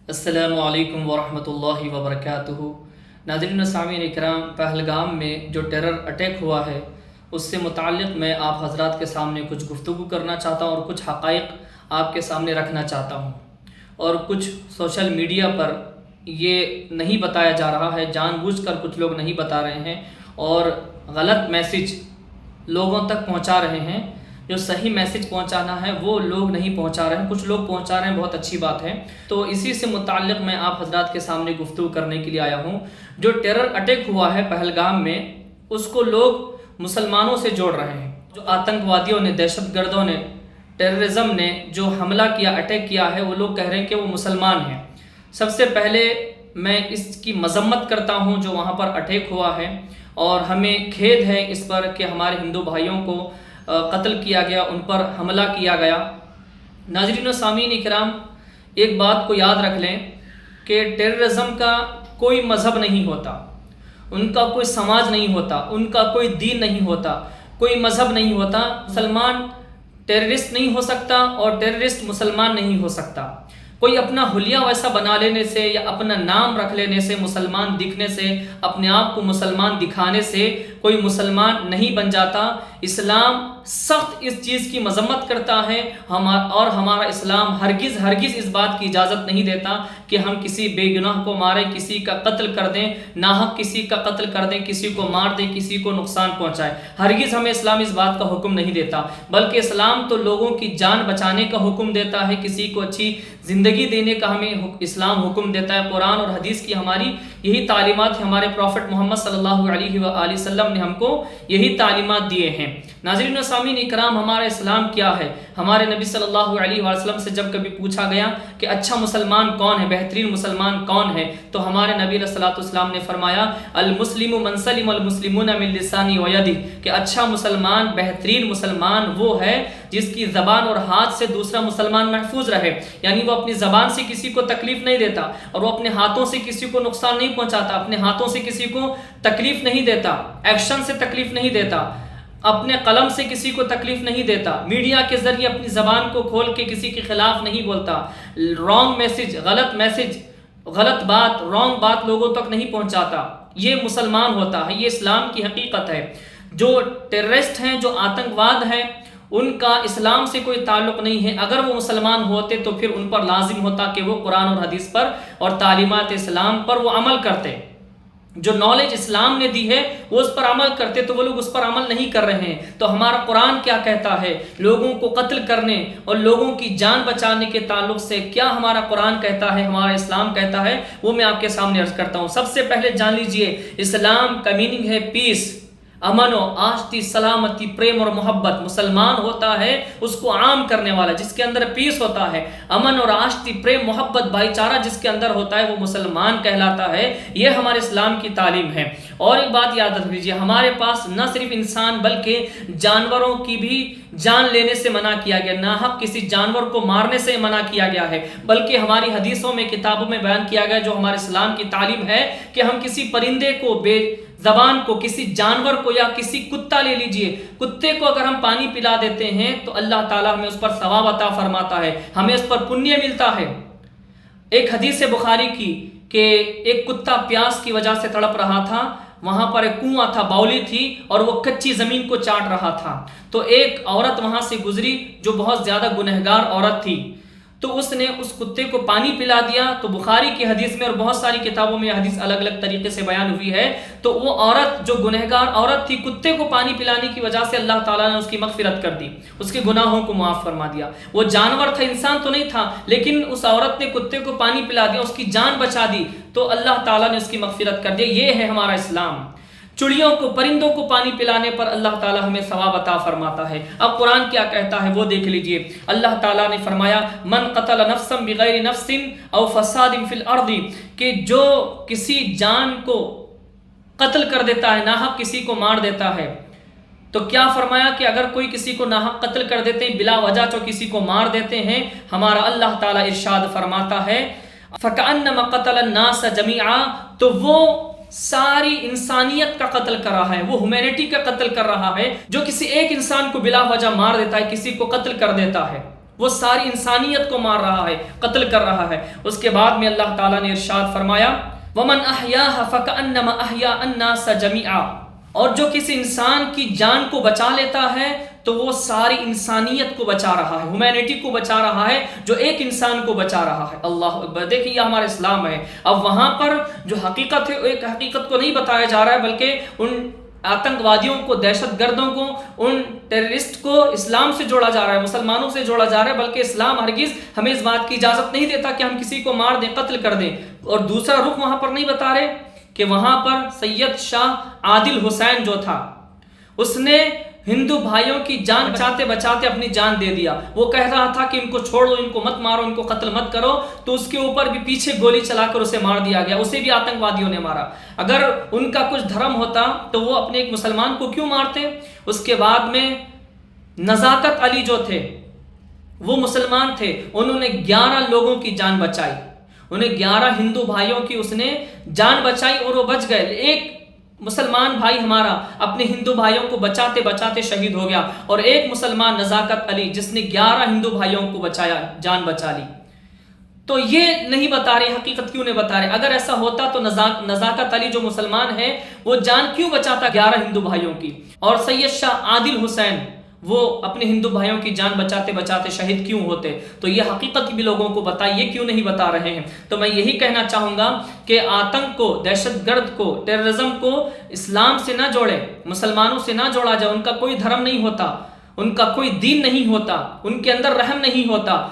السلام علیکم ورحمۃ اللہ وبرکاتہ۔ ناظرین و سامعین اکرام، پہلگام میں جو ٹیرر اٹیک ہوا ہے اس سے متعلق میں آپ حضرات کے سامنے کچھ گفتگو کرنا چاہتا ہوں اور کچھ حقائق آپ کے سامنے رکھنا چاہتا ہوں، اور کچھ سوشل میڈیا پر یہ نہیں بتایا جا رہا ہے، جان بوجھ کر کچھ لوگ نہیں بتا رہے ہیں اور غلط میسج لوگوں تک پہنچا رہے ہیں۔ جو صحیح میسج پہنچانا ہے وہ لوگ نہیں پہنچا رہے ہیں، کچھ لوگ پہنچا رہے ہیں، بہت اچھی بات ہے۔ تو اسی سے متعلق میں آپ حضرات کے سامنے گفتگو کرنے کے لیے آیا ہوں۔ جو ٹیرر اٹیک ہوا ہے پہلگام میں، اس کو لوگ مسلمانوں سے جوڑ رہے ہیں۔ جو آتنکوادیوں نے، دہشت گردوں نے، ٹیررزم نے جو حملہ کیا، اٹیک کیا ہے، وہ لوگ کہہ رہے ہیں کہ وہ مسلمان ہیں۔ سب سے پہلے میں اس کی مذمت کرتا ہوں جو وہاں پر اٹیک ہوا ہے، اور ہمیں کھید ہے اس پر کہ ہمارے ہندو بھائیوں کو قتل کیا گیا، ان پر حملہ کیا گیا۔ ناظرین و سامعین اکرام، ایک بات کو یاد رکھ لیں کہ ٹیررزم کا کوئی مذہب نہیں ہوتا، ان کا کوئی سماج نہیں ہوتا، ان کا کوئی دین نہیں ہوتا، کوئی مذہب نہیں ہوتا۔ مسلمان ٹیررسٹ نہیں ہو سکتا اور ٹیررسٹ مسلمان نہیں ہو سکتا۔ کوئی اپنا حلیہ ویسا بنا لینے سے یا اپنا نام رکھ لینے سے، مسلمان دکھنے سے، اپنے آپ کو مسلمان دکھانے سے کوئی مسلمان نہیں بن جاتا۔ اسلام سخت اس چیز کی مذمت کرتا ہے، اور ہمارا اسلام ہرگز ہرگز اس بات کی اجازت نہیں دیتا کہ ہم کسی بے گناہ کو ماریں، کسی کا قتل کر دیں، ناحق کسی کا قتل کر دیں، کسی کو مار دیں، کسی کو نقصان پہنچائے۔ ہرگز ہمیں اسلام اس بات کا حکم نہیں دیتا، بلکہ اسلام تو لوگوں کی جان بچانے کا حکم دیتا ہے، کسی کو اچھی زندگی دینے کا ہمیں اسلام حکم دیتا ہے۔ قرآن اور حدیث کی ہماری یہی تعلیمات، ہمارے پروفٹ محمد صلی اللہ علیہ وآلہ وسلم نے ہم کو یہی تعلیمات دیے ہیں۔ ناظرین و سامعین اکرام، ہمارا اسلام کیا ہے؟ ہمارے نبی صلی اللہ علیہ وآلہ وسلم سے جب کبھی پوچھا گیا کہ اچھا مسلمان کون ہے، بہترین مسلمان کون ہے، تو ہمارے نبی علیہ السلام نے فرمایا المسلم من سلم المسلمون من لسانه ويده، کہ اچھا مسلمان، بہترین مسلمان وہ ہے جس کی زبان اور ہاتھ سے دوسرا مسلمان محفوظ رہے، یعنی وہ اپنی زبان سے کسی کو تکلیف نہیں دیتا، اور وہ اپنے ہاتھوں سے کسی کو نقصان نہیں پہنچاتا، اپنے ہاتھوں سے کسی کو تکلیف نہیں دیتا، ایکشن سے تکلیف نہیں دیتا، اپنے قلم سے کسی کو تکلیف نہیں دیتا، میڈیا کے ذریعے اپنی زبان کو کھول کے کسی کے خلاف نہیں بولتا، رانگ میسج، غلط بات، رانگ بات لوگوں تک نہیں پہنچاتا۔ یہ مسلمان ہوتا ہے، یہ اسلام کی حقیقت ہے۔ جو ٹیررسٹ ہیں، جو آتنکواد ہیں، ان کا اسلام سے کوئی تعلق نہیں ہے۔ اگر وہ مسلمان ہوتے تو پھر ان پر لازم ہوتا کہ وہ قرآن اور حدیث پر اور تعلیمات اسلام پر وہ عمل کرتے، جو نالج اسلام نے دی ہے وہ اس پر عمل کرتے، تو وہ لوگ اس پر عمل نہیں کر رہے ہیں۔ تو ہمارا قرآن کیا کہتا ہے لوگوں کو قتل کرنے اور لوگوں کی جان بچانے کے تعلق سے؟ کیا ہمارا قرآن کہتا ہے، ہمارا اسلام کہتا ہے، وہ میں آپ کے سامنے عرض کرتا ہوں۔ سب سے پہلے جان لیجئے، اسلام کا میننگ ہے پیس، امن و آشتی، سلامتی، پریم اور محبت۔ مسلمان ہوتا ہے اس کو عام کرنے والا، جس کے اندر پیس ہوتا ہے، امن اور آشتی، پریم، محبت، بھائی چارہ جس کے اندر ہوتا ہے، وہ مسلمان کہلاتا ہے۔ یہ ہمارے اسلام کی تعلیم ہے۔ اور ایک بات یاد رکھ لیجیے، ہمارے پاس نہ صرف انسان بلکہ جانوروں کی بھی جان لینے سے منع کیا گیا، ناحق کسی جانور کو مارنے سے منع کیا گیا ہے، بلکہ ہماری حدیثوں میں، کتابوں میں بیان کیا گیا، جو ہمارے اسلام کی تعلیم ہے کہ ہم کسی پرندے کو، بے زبان کو، کسی جانور کو، یا کسی کتا لے لیجئے، کتے کو اگر ہم پانی پلا دیتے ہیں تو اللہ تعالیٰ ہمیں اس پر ثواب عطا فرماتا ہے، ہمیں اس پر پنیہ ملتا ہے۔ ایک حدیث بخاری کی کہ ایک کتا پیاس کی وجہ سے تڑپ رہا تھا، وہاں پر ایک کنواں تھا، باولی تھی، اور وہ کچی زمین کو چاٹ رہا تھا، تو ایک عورت وہاں سے گزری جو بہت زیادہ گنہگار عورت تھی، تو اس نے اس کتے کو پانی پلا دیا۔ تو بخاری کی حدیث میں اور بہت ساری کتابوں میں حدیث الگ الگ طریقے سے بیان ہوئی ہے، تو وہ عورت جو گنہگار عورت تھی، کتے کو پانی پلانے کی وجہ سے اللہ تعالیٰ نے اس کی مغفرت کر دی، اس کے گناہوں کو معاف فرما دیا۔ وہ جانور تھا، انسان تو نہیں تھا، لیکن اس عورت نے کتے کو پانی پلا دیا، اس کی جان بچا دی، تو اللہ تعالیٰ نے اس کی مغفرت کر دیا۔ یہ ہے ہمارا اسلام۔ چڑیوں کو، پرندوں کو پانی پلانے پر اللہ تعالیٰ ہمیں ثواب عطا فرماتا ہے۔ اب قرآن کیا کہتا ہے وہ دیکھ لیجئے۔ اللہ تعالیٰ نے فرمایا من قتل نفسا بغیر نفس او فساد فی الارض، کہ جو کسی جان کو قتل کر دیتا ہے، ناحق کسی کو مار دیتا ہے، تو کیا فرمایا کہ اگر کوئی کسی کو ناحق قتل کر دیتے ہیں، بلا وجہ جو کسی کو مار دیتے ہیں، ہمارا اللہ تعالیٰ ارشاد فرماتا ہے فَكَأَنَّمَا قَتَلَ النَّاسَ جَمِيعًا، تو وہ ساری انسانیت کا قتل کر رہا ہے، وہ ہیومینٹی کا قتل کر رہا ہے۔ جو کسی ایک انسان کو بلا وجہ مار دیتا ہے، کسی کو قتل کر دیتا ہے، وہ ساری انسانیت کو مار رہا ہے، قتل کر رہا ہے۔ اس کے بعد میں اللہ تعالیٰ نے ارشاد فرمایا وَمَنْ أَحْيَاهَا فَكَأَنَّمَا أَحْيَا النَّاسَ جَمِيعًا، اور جو کسی انسان کی جان کو بچا لیتا ہے تو وہ ساری انسانیت کو بچا رہا ہے، ہیومینٹی کو بچا رہا ہے، جو ایک انسان کو بچا رہا ہے۔ اللہ اکبر، دیکھیں یہ ہمارا اسلام ہے۔ اب وہاں پر جو حقیقت ہے، ایک حقیقت کو نہیں بتایا جا رہا ہے، بلکہ ان آتنکوادیوں کو، دہشت گردوں کو، ان ٹیررسٹ کو اسلام سے جوڑا جا رہا ہے، مسلمانوں سے جوڑا جا رہا ہے، بلکہ اسلام ہرگز ہمیں اس بات کی اجازت نہیں دیتا کہ ہم کسی کو مار دیں، قتل کر دیں۔ اور دوسرا رخ وہاں پر نہیں بتا رہے کہ وہاں پر سید شاہ عادل حسین جو تھا، اس نے ہندو بھائیوں کی جان بچاتے بچاتے اپنی جان دے دیا۔ وہ کہہ رہا تھا کہ ان کو چھوڑ دو، ان کو مت مارو، ان کو قتل مت کرو، تو اس کے اوپر بھی پیچھے گولی چلا کر اسے مار دیا گیا، اسے بھی آتنکوادیوں نے مارا۔ اگر ان کا کچھ دھرم ہوتا تو وہ اپنے ایک مسلمان کو کیوں مارتے؟ اس کے بعد میں نزاکت علی جو تھے، وہ مسلمان تھے، انہوں نے 11 لوگوں کی جان بچائی، انہیں 11 ہندو بھائیوں کی اس نے جان بچائی اور وہ بچ گئے۔ ایک مسلمان بھائی ہمارا اپنے ہندو بھائیوں کو بچاتے بچاتے شہید ہو گیا، اور ایک مسلمان نزاکت علی جس نے 11 ہندو بھائیوں کو بچایا، جان بچا لی۔ تو یہ نہیں بتا رہے، حقیقت کیوں نہیں بتا رہے؟ اگر ایسا ہوتا تو نزاکت علی جو مسلمان ہے وہ جان کیوں بچاتا 11 ہندو بھائیوں کی؟ اور سید شاہ عادل حسین وہ اپنے ہندو بھائیوں کی جان بچاتے بچاتے شہید کیوں ہوتے؟ تو یہ حقیقت بھی لوگوں کو بتائیے، کیوں نہیں بتا رہے ہیں؟ تو میں یہی کہنا چاہوں گا کہ آتنک کو، دہشت گرد کو، ٹیررزم کو اسلام سے نہ جوڑے، مسلمانوں سے نہ جوڑا جائے۔ ان کا کوئی دھرم نہیں ہوتا، ان کا کوئی دین نہیں ہوتا، ان کے اندر رحم نہیں ہوتا،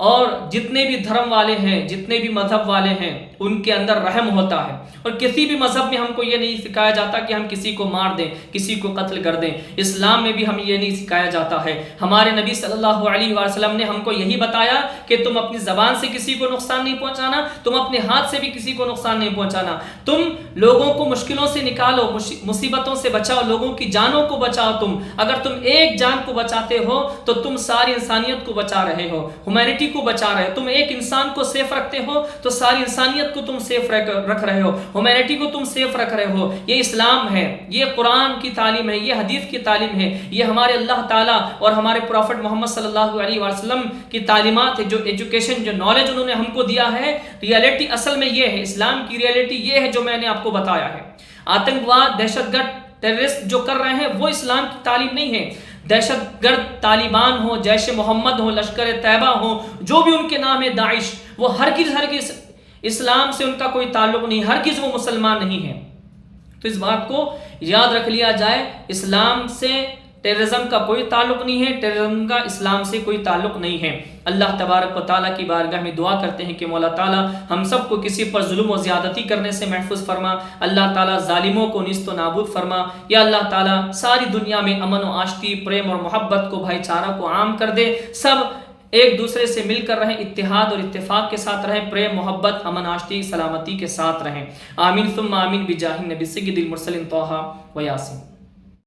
اور جتنے بھی دھرم والے ہیں، جتنے بھی مذہب والے ہیں، ان کے اندر رحم ہوتا ہے۔ اور کسی بھی مذہب میں ہم کو یہ نہیں سکھایا جاتا کہ ہم کسی کو مار دیں، کسی کو قتل کر دیں۔ اسلام میں بھی ہمیں یہ نہیں سکھایا جاتا ہے۔ ہمارے نبی صلی اللہ علیہ وسلم نے ہم کو یہی بتایا کہ تم اپنی زبان سے کسی کو نقصان نہیں پہنچانا، تم اپنے ہاتھ سے بھی کسی کو نقصان نہیں پہنچانا، تم لوگوں کو مشکلوں سے نکالو، مصیبتوں سے بچاؤ، لوگوں کی جانوں کو بچاؤ۔ تم اگر تم ایک جان کو بچاتے ہو تو تم ساری انسانیت کو بچا رہے ہو، ہیومینٹی کو بچا رہے ہو۔ تم ایک انسان کو سیف رکھتے ہو تو ساری انسانیت کو تم سیف رکھ رہے ہو، ہیومینٹی کو تم سیف رکھ رہے ہو۔ یہ اسلام ہے، یہ قرآن کی تعلیم ہے، یہ حدیث کی تعلیم ہے، یہ ہمارے اللہ تعالیٰ اور ہمارے پروفٹ محمد صلی اللہ علیہ وسلم کی تعلیمات ہے، جو ایجوکیشن، جو نالج انہوں نے ہم کو دیا ہے۔ ریئلٹی اصل میں یہ ہے، اسلام کی ریئلٹی یہ ہے جو میں نے آپ کو بتایا ہے۔ آتنکواد، دہشت گرد، ٹیررسٹ جو کر رہے ہیں وہ اسلام کی تعلیم نہیں ہے۔ دہشت گرد طالبان ہو، جیش محمد ہو، لشکر طیبہ ہو، جو بھی ان کے نام ہے، داعش، وہ ہرگز اسلام سے ان کا کوئی تعلق نہیں، ہرگز وہ مسلمان نہیں ہے۔ تو اس بات کو یاد رکھ لیا جائے، اسلام سے ٹیررزم کا کوئی تعلق نہیں ہے، ٹیررزم کا اسلام سے کوئی تعلق نہیں ہے۔ اللہ تبارک و تعالیٰ کی بارگاہ میں دعا کرتے ہیں کہ مولا تعالیٰ ہم سب کو کسی پر ظلم و زیادتی کرنے سے محفوظ فرما، اللہ تعالیٰ ظالموں کو نیست و نابود فرما، یا اللہ تعالیٰ ساری دنیا میں امن و آشتی، پریم اور محبت کو، بھائی چارہ کو عام کر دے، سب ایک دوسرے سے مل کر رہیں، اتحاد اور اتفاق کے ساتھ رہیں، پریم، محبت، امن، آشتی، سلامتی کے ساتھ رہیں۔ آمین ثم آمین بجاہ النبی سید المرسلین طہ و یاسین۔